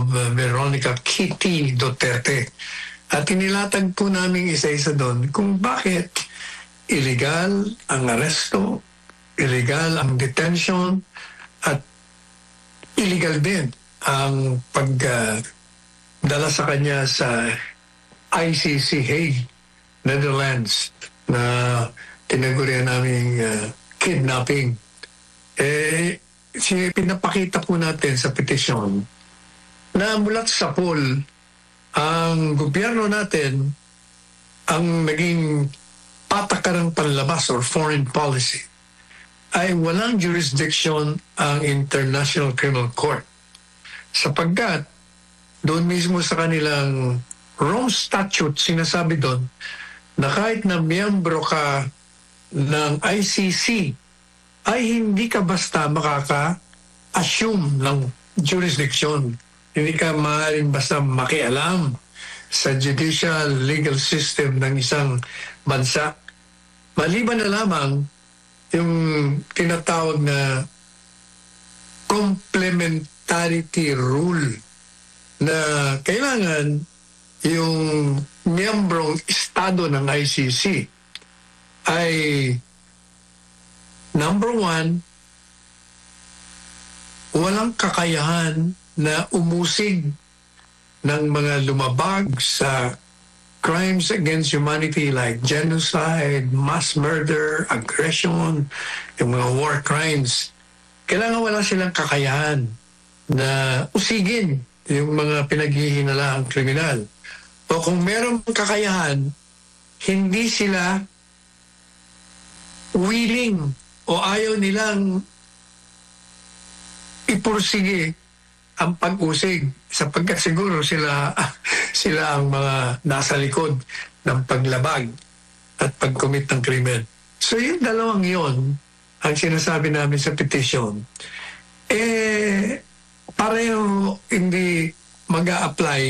of Veronica Kitty Duterte. At inilatag po namin isa-isa doon kung bakit illegal ang aresto, illegal ang detention, at illegal din ang pagdala sa kanya sa ICC Hague, Netherlands, na tinagurian namin kidnapping. Pinapakita po natin sa petisyon na mulat sa poll, ang gobyerno natin ang naging patakarang panlabas or foreign policy ay walang jurisdiction ang International Criminal Court sapagkat doon mismo sa kanilang Rome Statute sinasabi doon na kahit na miyembro ka ng ICC ay hindi ka basta makaka-assume ng jurisdiction. Hindi ka maaaring basta makialam sa judicial legal system ng isang bansa. Maliban na lamang yung tinatawag na complementarity rule na kailangan yung miyembrong estado ng ICC ay number one, walang kakayahan na umusig ng mga lumabag sa crimes against humanity like genocide, mass murder, aggression, yung mga war crimes. Kailangan wala silang kakayahan na usigin yung mga pinaghihinalaang kriminal. O kung meron kakayahan, hindi sila willing o ayaw nilang ipursige ang pag-usig sapagkat siguro sila ang mga nasa likod ng paglabag at pag-commit ng krimen. So yung dalawang yon ang sinasabi namin sa petition, pareho hindi mag-a-apply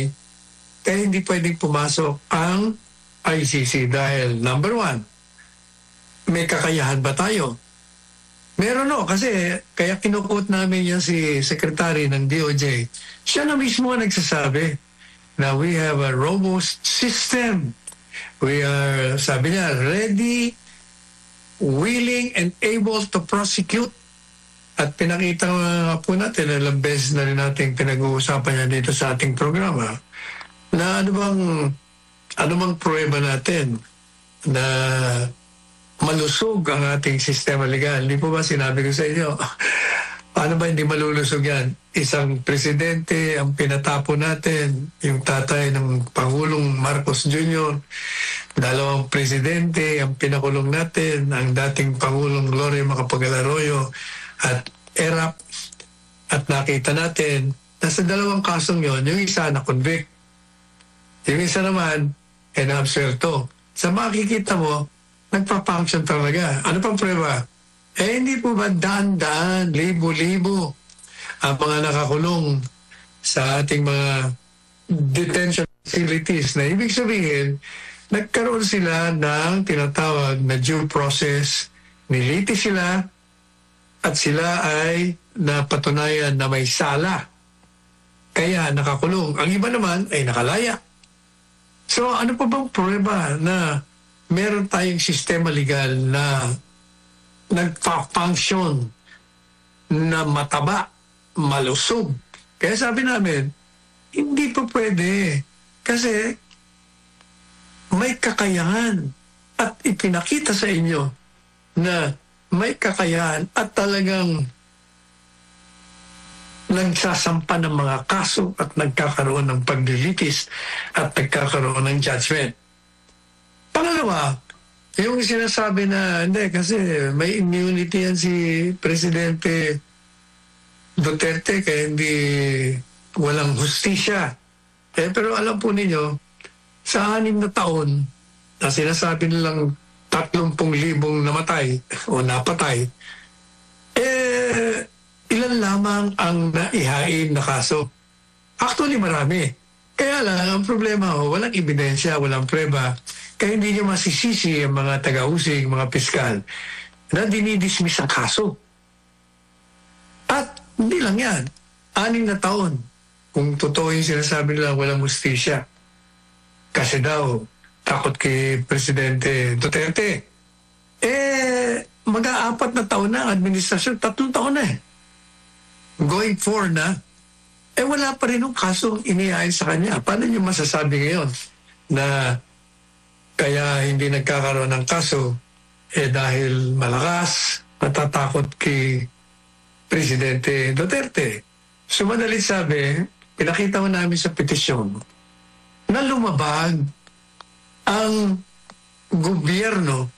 kaya hindi pwedeng pumasok ang ICC dahil number one, may kakayahan ba tayo? Meron kasi kaya kinukot namin yan si Secretary ng DOJ. Siya na mismo ang nagsasabi na we have a robust system. We are, sabi niya, ready, willing, and able to prosecute. At pinakita po natin, ilang beses na rin natin pinag-uusapan niya dito sa ating programa, na ano bang pruweba natin na malusog ang ating sistema legal. Hindi po ba sinabi ko sa inyo, paano ba hindi malulusog yan? Isang presidente ang pinatapo natin, yung tatay ng Pangulong Marcos Jr., dalawang presidente ang pinakulong natin, ang dating Pangulong Gloria Macapagal-Arroyo at ERAP, at nakita natin na sa dalawang kasong yon, yung isa na-convict. Yung isa naman, na-absuelto. Sa makikita mo, nagpa-function talaga. Ano pang prueba? Hindi po ba daan-daan, libo-libo ang mga nakakulong sa ating mga detention facilities na ibig sabihin, nagkaroon sila ng tinatawag na due process, niliti sila at sila ay napatunayan na may sala. Kaya nakakulong. Ang iba naman ay nakalaya. So ano pa bang prueba na meron tayong sistema legal na nagpa-function na mataba, malusog. Kaya sabi namin, hindi pa pwede. Kasi may kakayahan at ipinakita sa inyo na may kakayahan at talagang nagsasampa ng mga kaso at nagkakaroon ng paglilitis at nagkakaroon ng judgment. Pangalawa, yung sinasabi na hindi kasi may immunity yan si Presidente Duterte kaya hindi walang hustisya. Pero alam po ninyo, sa 6 na taon na sinasabi nilang 30,000 namatay o napatay, ilan lamang ang naihain na kaso. Actually, marami. Kaya lang, ang problema walang ebidensya, walang preba. Kaya hindi nyo masisisi ang mga taga-usig, mga piskal, na dinidismiss ang kaso. At hindi lang yan, 6 na taon kung totoo yung sinasabi nila walang hustisya. Kasi daw, takot kay Presidente Duterte. Mag-aapat na taon na ang administrasyon, 3 taon na Going 4 na. Wala pa rin yung kasong inihain sa kanya. Paano niyo masasabi ngayon na kaya hindi nagkakaroon ng kaso dahil malakas, natatakot kay Presidente Duterte? So madalit sabi, pinakita ko namin sa petisyon na lumabag ang gobyerno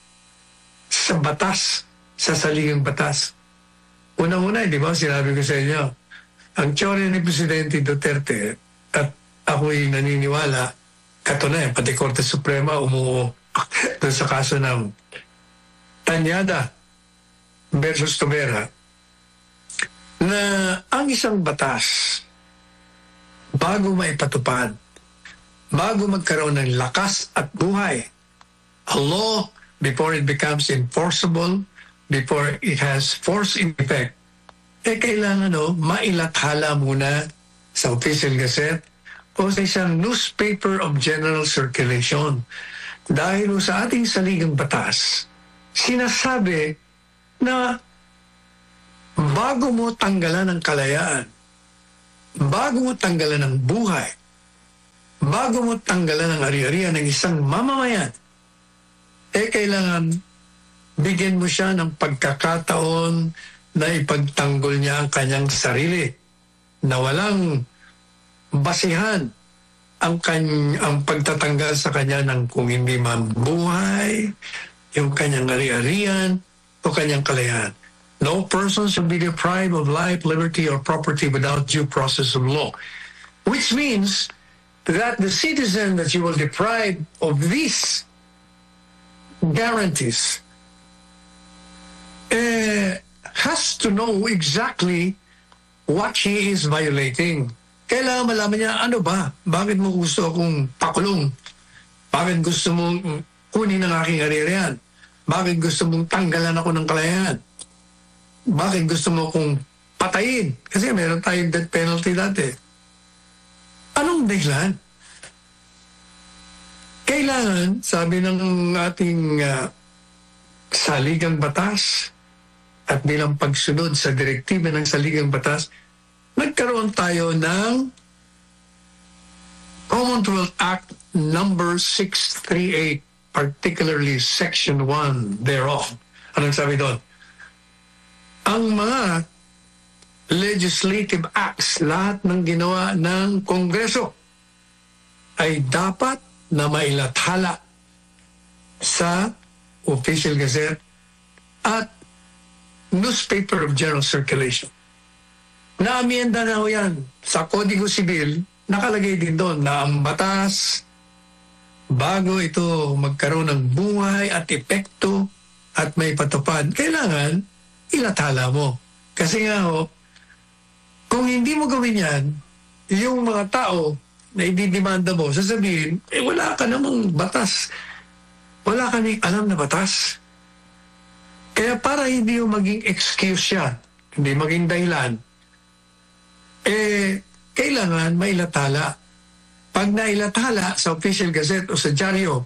sa batas, sa saligang batas. Unang-una, di ba, sinabi ko sa inyo, ang teorya ni Presidente Duterte at ako'y naniniwala, katunay, pati Korte Suprema umuo doon sa kaso ng Tanyada versus Tobera, na ang isang batas, bago maipatupad, bago magkaroon ng lakas at buhay, a law, before it becomes enforceable, before it has force in effect, kailangan mailathala muna sa Official Gazette o sa isang newspaper of general circulation. Dahil sa ating saligang batas, sinasabi na bago mo tanggalan ng kalayaan, bago mo tanggalan ng buhay, bago mo tanggalan ng ari-arian ng isang mamamayan, kailangan bigyan mo siya ng pagkakataon na ipagtanggol niya ang kanyang sarili, na walang basihan ang pagtatanggal sa kanya ng kung hindi man buhay, yung kanyang ari-arian o kanyang kalayaan. No person shall be deprived of life, liberty, or property without due process of law. Which means that the citizen that you will deprive of these guarantees has to know exactly what he is violating. Kailangan malaman niya, ano ba? Bakit mo gusto akong pakulong? Bakit gusto mong kunin ang aking ari-arian? Bakit gusto mong tanggalan ako ng kalayaan? Bakit gusto mo akong patayin? Kasi meron tayong death penalty dati. Anong dahilan? Kailangan, sabi ng ating saligang batas at bilang pagsunod sa direktiba ng saligang batas, nagkaroon tayo ng Commonwealth Act number 638, particularly Section 1 thereof. Anong sabi doon? Ang mga legislative acts, lahat ng ginawa ng Kongreso, ay dapat na mailathala sa Official Gazette at newspaper of general circulation. Na-amienda na ho yan. Sa Kodigo Sibil, nakalagay din doon na ang batas, bago ito magkaroon ng buhay at epekto at may patupad, kailangan ilathala mo. Kasi nga kung hindi mo gawin yan, yung mga tao na ididimanda mo, sasabihin, wala ka namang batas. Wala ka nang alam na batas. Kaya para hindi yung maging excuse yan, hindi maging dahilan, kailangan mailathala. Pag nailathala sa Official Gazette o sa dyaryo,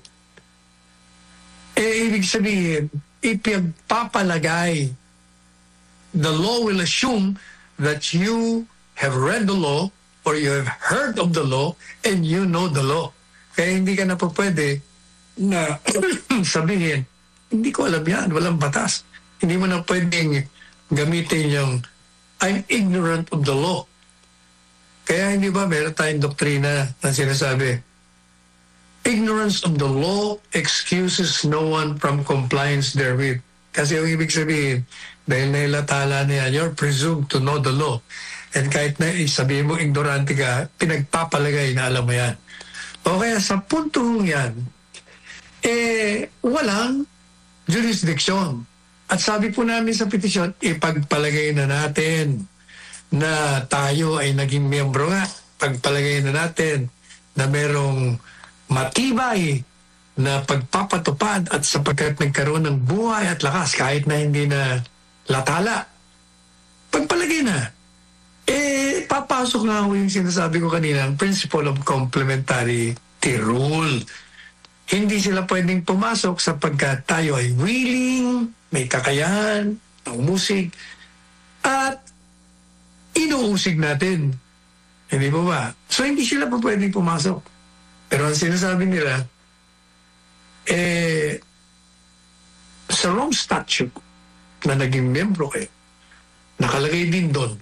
ibig sabihin, ipagpapalagay. The law will assume that you have read the law or you have heard of the law and you know the law. Kaya hindi ka na po pwede na sabihin, hindi ko alam yan, walang batas. Hindi mo na pwedeng gamitin yung I'm ignorant of the law. Kaya hindi ba meron tayong doktrina na sinasabi, ignorance of the law excuses no one from compliance therewith. Kasi yung ibig sabihin, dahil nailathala na yan, you're presumed to know the law. And kahit na sabihin mo ignorante ka, pinagpapalagay na alam mo yan. O kaya sa puntong yan, walang jurisdiction. At sabi po namin sa petisyon, ipagpalagay na natin na tayo ay naging miyembro nga. Pagpalagay na natin na merong matibay na pagpapatupad at sapagkat nagkaroon ng buhay at lakas kahit na hindi na lathala. Pagpalagay na. Papasok nga ako yung sinasabi ko kanina, ang principle of complementarity rule. Hindi sila pwedeng pumasok sapagkat tayo ay willing, may kakayahan, umusig, at inuusig natin. Hindi ba ba? So hindi sila pa pwedeng pumasok. Pero ang sinasabi nila, sa Rome Statute na naging membro kayo, nakalagay din doon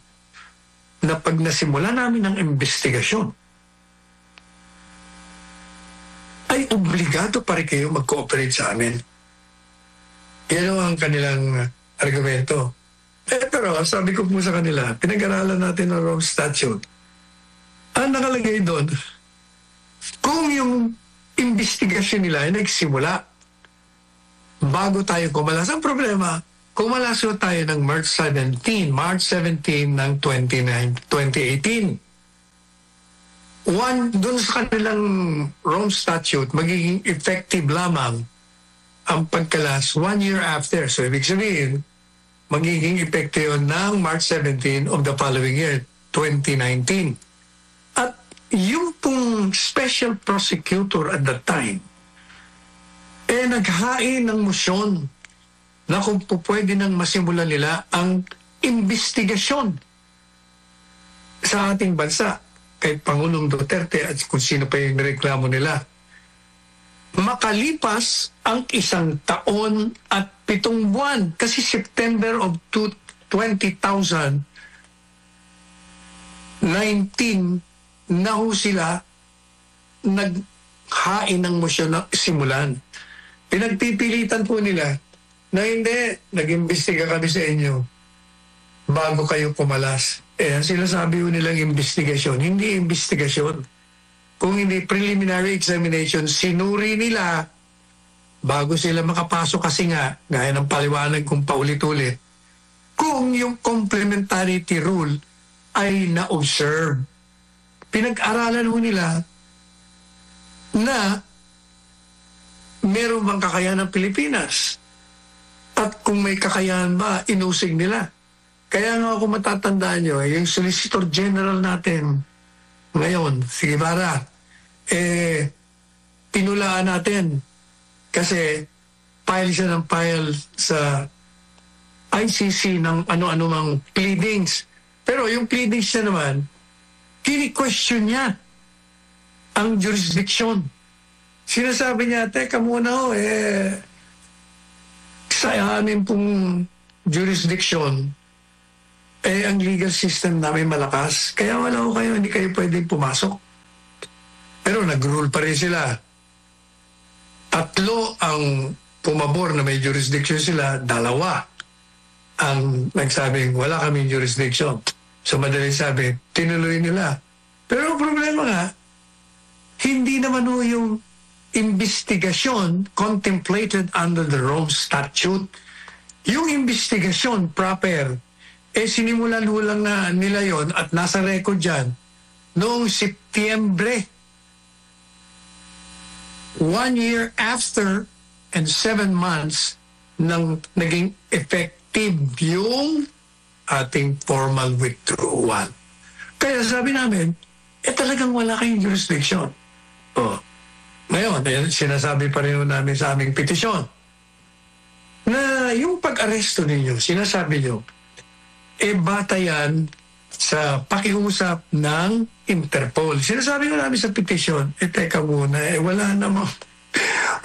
na pag nasimula namin ang investigasyon, ay obligado pa rin kayo mag-cooperate sa amin. Yan ang kanilang argumento. Pero sabi ko po sa kanila, pinag-aralan natin ang Rome Statute. Ang nakalagay doon, kung yung investigasyon nila ay nagsimula bago tayo kumalas, ang problema, kumalas tayo ng March 17 ng 2018. Doon sa kanilang Rome Statute, magiging effective lamang ang pagkalas 1 year after. So, ibig sabihin, magiging effective yun ng March 17 of the following year, 2019. At yung pong special prosecutor at that time, naghain ng motion na kung pwede nang masimula nila ang investigasyon sa ating bansa kay Pangulong Duterte at kung sino pa yung reklamo nila. Makalipas ang 1 taon at 7 buwan, kasi September of 2019 na ho sila naghain ng motion na simulan. Pinagpipilitan po nila na hindi, nag-imbestiga kami sa inyo bago kayo pumalas. Ang sinasabi ko nilang investigasyon, hindi investigasyon. Kung hindi preliminary examination, sinuri nila bago sila makapasok kasi nga, gaya ng paliwanag kong paulit-ulit, kung yung complementarity rule ay na-observe. Pinag-aralan ho nila na meron bang kakayahan ng Pilipinas? At kung may kakayahan ba, inusig nila. Kaya nga ako matatandaan nyo, yung Solicitor General natin ngayon, si Guevara, pinulaan natin kasi file siya ng file sa ICC ng ano-ano mang pleadings. Pero yung pleadings niya naman, kini-question niya ang jurisdiction. Sinasabi niya, teka muna ho, sa amin pong jurisdiction, ang legal system namin malakas. Kaya wala ko kayo, hindi kayo pwedeng pumasok. Pero nag-rule pa rin sila. 3 ang pumabor na may jurisdiction sila, 2 ang nagsabing wala kaming jurisdiction. So madaling sabi, tinuloy nila. Pero ang problema nga, hindi naman ho yung investigasyon contemplated under the Rome Statute. Yung investigasyon proper, sinimulan ho lang na nila yon at nasa record dyan noong Setyembre. 1 year after and 7 months nang naging effective yung ating formal withdrawal. Kaya sabi namin, talagang wala kayong jurisdiction. Ngayon, sinasabi pa rin namin sa aming petisyon na yung pag-aresto ninyo, sinasabi nyo, bata yan sa pakiusap ng Interpol. Sinasabi ko namin sa petisyon, teka muna, wala namang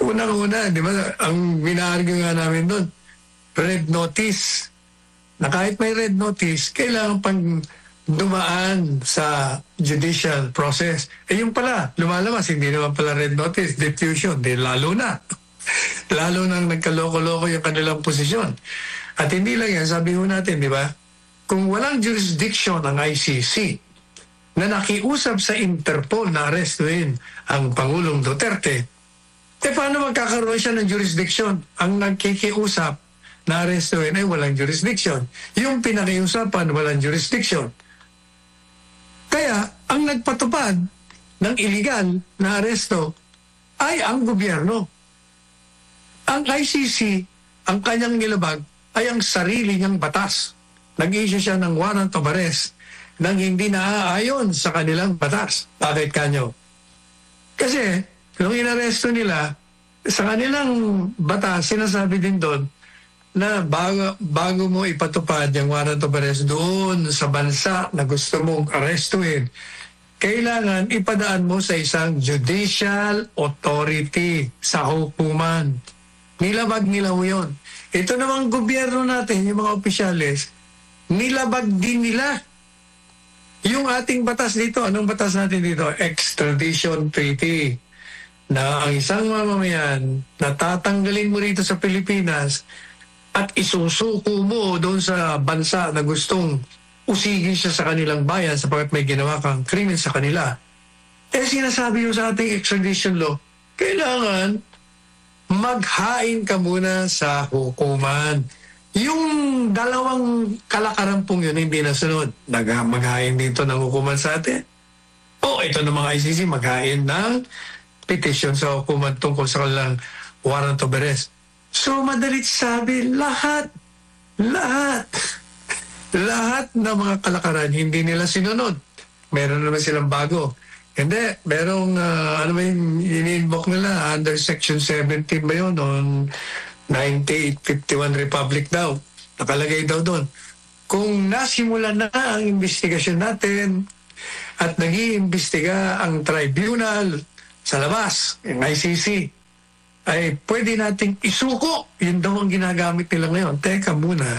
unang-una, di ba, ang minaargue nga namin doon, red notice, na kahit may red notice, kailangan pang dumaan sa judicial process. Yung pala, lumalabas, hindi naman pala red notice, diffusion, lalo na. Lalo nang nagkaloko-loko yung kanilang posisyon. At hindi lang yan, sabi ko natin, di ba? Kung walang jurisdiction ng ICC na nakiusap sa Interpol na arestuin ang Pangulong Duterte, paano magkakaroon siya ng jurisdiction? Ang nagkikiusap na arestuin ay walang jurisdiction. Yung pinakiusapan, walang jurisdiction. Kaya, ang nagpatupad ng illegal na aresto ay ang gobyerno. Ang ICC, ang kanyang nilabag, ay ang sarili niyang batas. Nag-issue siya ng warrant of arrest ng hindi naaayon sa kanilang batas. Bakit kanyo? Kasi, nung inaresto nila, sa kanilang batas, sinasabi din doon na bago mo ipatupad yung warrant of arrest doon sa bansa na gusto mong arestuin, kailangan ipadaan mo sa isang judicial authority sa hukuman. Nilabag nila mo yun. Ito namang gobyerno natin, yung mga opisyalis, nilabag din nila yung ating batas dito. Anong batas natin dito? Extradition Treaty. Na ang isang mamamayan na tatanggalin mo rito sa Pilipinas at isusuko mo doon sa bansa na gustong usigin siya sa kanilang bayan sapagkat may ginawa kang krimen sa kanila. Sinasabi yung sa ating extradition law, kailangan maghain ka muna sa hukuman. Yung dalawang kalakarampong yun hindi nasunod. Maghain dito ng hukuman sa atin. Ito ng mga ICC, maghain ng petition sa hukuman tungkol sa kanilang warrant of arrest. So, madalit sabi, lahat ng mga kalakaran, hindi nila sinunod. Meron naman silang bago. Hindi, merong, ano ba yung in-invoke nila, under Section 17 ba yun, on 9851 Republic daw. Nakalagay daw doon. Kung nasimula na ang investigasyon natin at nag-iimbestiga ang tribunal sa labas, yung ICC, ay pwede nating isuko. Yun daw ang ginagamit nila ngayon. Teka muna.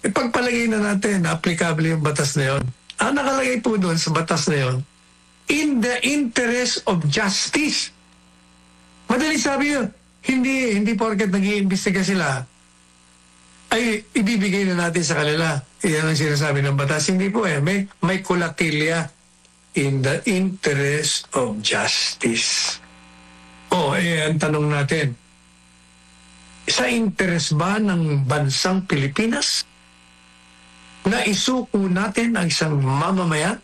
Ipagpalagay na natin na applicable yung batas na yun. Ang nakalagay po doon sa batas na yun, in the interest of justice. Madali sabi yun. Hindi porket nag-iimbestiga sila, ay ibibigay na natin sa kanila. Iyan ang sinasabi ng batas. Hindi po may kulatilya. In the interest of justice. Ang tanong natin, sa interes ba ng bansang Pilipinas na isuko natin ang isang mamamayan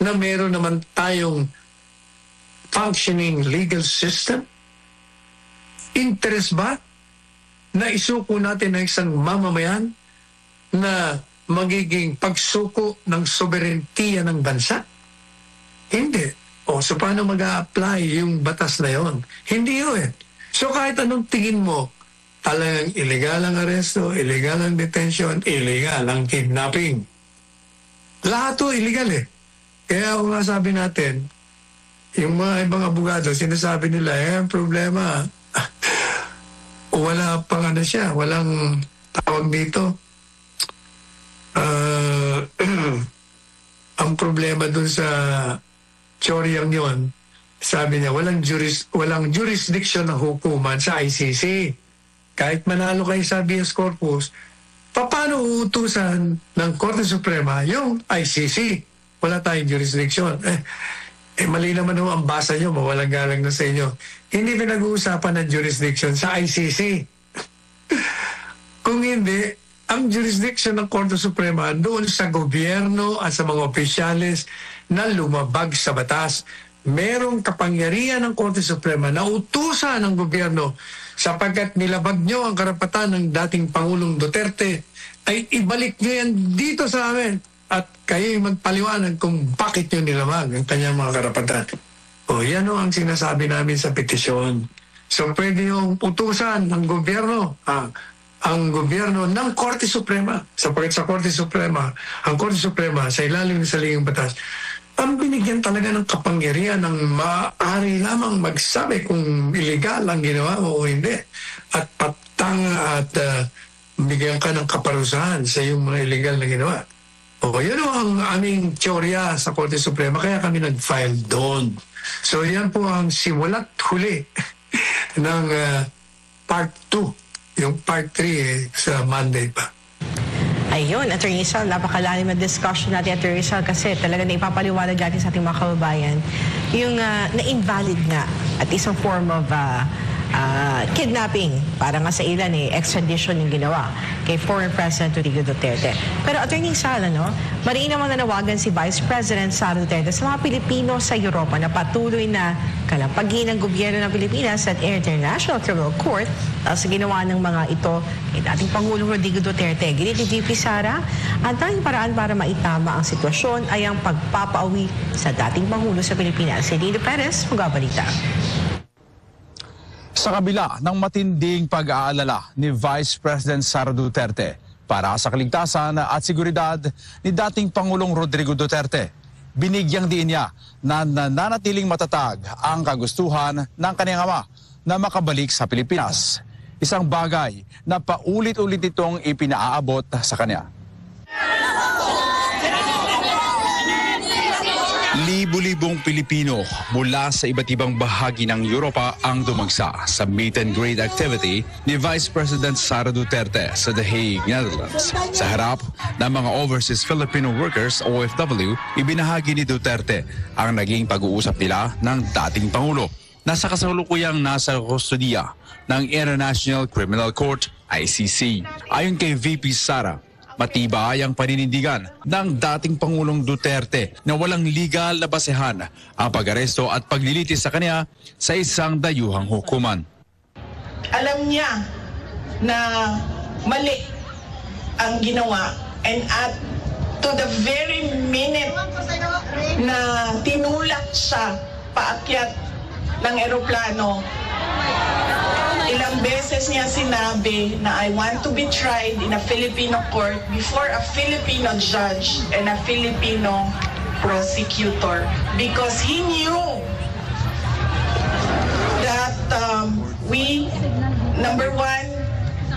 na meron naman tayong functioning legal system? Interes ba na isuko natin ang isang mamamayan na magiging pagsuko ng soberentiya ng bansa? Hindi. So paano mag-a-apply yung batas na yon? Hindi yun. So kahit anong tingin mo, talagang illegal ang aresto, illegal ang detention, illegal ang kidnapping. Lahat to illegal Kaya kung nga sabi natin, yung mga ibang abogado, sinasabi nila, ang problema, wala pang siya, walang tawag dito. Ang problema dun sa Choryang yon, sabi niya, walang jurisdiction ng hukuman sa ICC. Kahit manalo kayo sa habeas corpus, paano uutusan ng Korte Suprema yung ICC? Wala tayong jurisdiction. Mali naman ang basa nyo, mawalang galang na sa inyo. Hindi pinag-uusapan ng jurisdiction sa ICC. Kung hindi, ang jurisdiction ng Korte Suprema doon sa gobyerno at sa mga opisyalis na lumabag sa batas. Merong kapangyarihan ng Korte Suprema na utusan ng gobyerno sapagkat nilabag nyo ang karapatan ng dating Pangulong Duterte, ay ibalik nyo yan dito sa amin at kayo'y magpaliwanag kung bakit nyo nilabag ang kanyang mga karapatan. Yan ang sinasabi namin sa petisyon. So pwede yung utusan ng gobyerno, ang gobyerno ng Korte Suprema. Sapagkat sa Korte Suprema, ang Korte Suprema sa ilalim ng saligang batas, ang binigyan talaga ng kapangyarihan ng maaari lamang magsabi kung illegal ang ginawa mo o hindi. At patanga at bigyan ka ng kaparusahan sa iyong mga illegal na ginawa. Yun ang aming teorya sa Korte Suprema, kaya kami nag-file doon. So yan po ang simula't huli ng Part 2. Yung Part 3 sa Monday pa. Ayun, Attorney Sal, napakalalim na discussion natin, Attorney Sal, kasi talaga na ipapaliwanag natin sa ating mga kababayan yung na-invalid nga at isang form of kidnapping. Para nga sa ilan extradition yung ginawa. kay former President Rodrigo Duterte. Pero Attorney Sal, mariin naman nanawagan si Vice President Sara Duterte sa mga Pilipino sa Europa na patuloy na kalampagin ng gobyerno ng Pilipinas at International Criminal Court sa ginawa ng mga ito kay dating Pangulong Rodrigo Duterte. Ginit ni VP Sara, ang tanging paraan para maitama ang sitwasyon ay ang pagpapauwi sa dating Pangulo sa Pilipinas. Si Lino Perez, magabalita. Sa kabila ng matinding pag-aalala ni Vice President Sara Duterte para sa kaligtasan at seguridad ni dating Pangulong Rodrigo Duterte, binigyang diin niya na nananatiling matatag ang kagustuhan ng kanyang ama na makabalik sa Pilipinas. Isang bagay na paulit-ulit itong ipinaaabot sa kanya. Libu-libong Pilipino mula sa iba't ibang bahagi ng Europa ang dumagsa sa meet and greet activity ni Vice President Sara Duterte sa The Hague, Netherlands. Sa harap ng mga overseas Filipino workers o OFW, ibinahagi ni Duterte ang naging pag-uusap nila ng dating Pangulo na sa kasalukuyang nasa kustodiya ng International Criminal Court, ICC. Ayon kay VP Sara, matibay ang paninindigan ng dating Pangulong Duterte na walang legal na basehan ang pag-aresto at paglilitis sa kanya sa isang dayuhang hukuman. Alam niya na mali ang ginawa, and at to the very minute na tinulak siya paakyat ng eroplano, ilang beses niya sinabi na I want to be tried in a Filipino court before a Filipino judge and a Filipino prosecutor, because he knew that number one,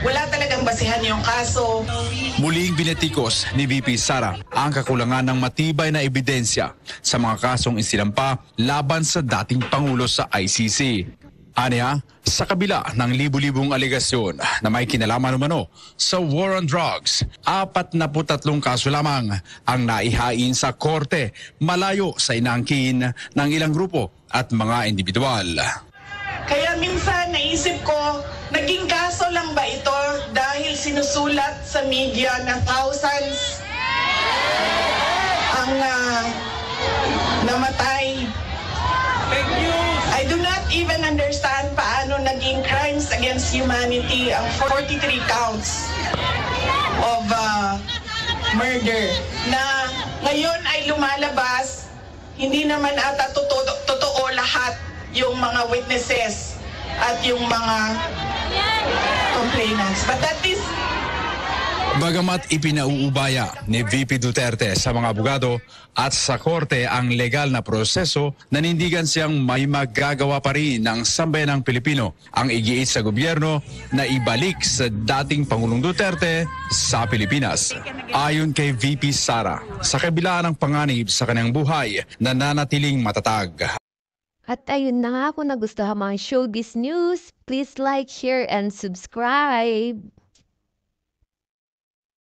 wala talagang basihan yung kaso. Muling binatikos ni VP Sara ang kakulangan ng matibay na ebidensya sa mga kasong isinampa laban sa dating Pangulo sa ICC. Aniya, sa kabila ng libu-libong aligasyon na may kinalaman umano sa war on drugs, 43 kaso lamang ang naihain sa korte malayo sa inaangkin ng ilang grupo at mga individual. Kaya minsan naisip ko, naging kaso lang ba ito dahil sinusulat sa media na thousands ang namatay? I do not even understand paano naging crimes against humanity ang 43 counts of murder na ngayon ay lumalabas. Hindi naman ata totoo lahat yung mga witnesses at yung mga complainants. But that is... Bagamat ipinauubaya ni VP Duterte sa mga abogado at sa korte ang legal na proseso, nanindigan siyang may magagawa pa rin ng sambayanang Pilipino ang igiit sa gobyerno na ibalik sa dating Pangulong Duterte sa Pilipinas. Ayon kay VP Sara, sa kabila ng panganib sa kanyang buhay, nananatiling matatag. At ayun na nga, kung nagustuhan mga showbiz news, please like, share, and subscribe.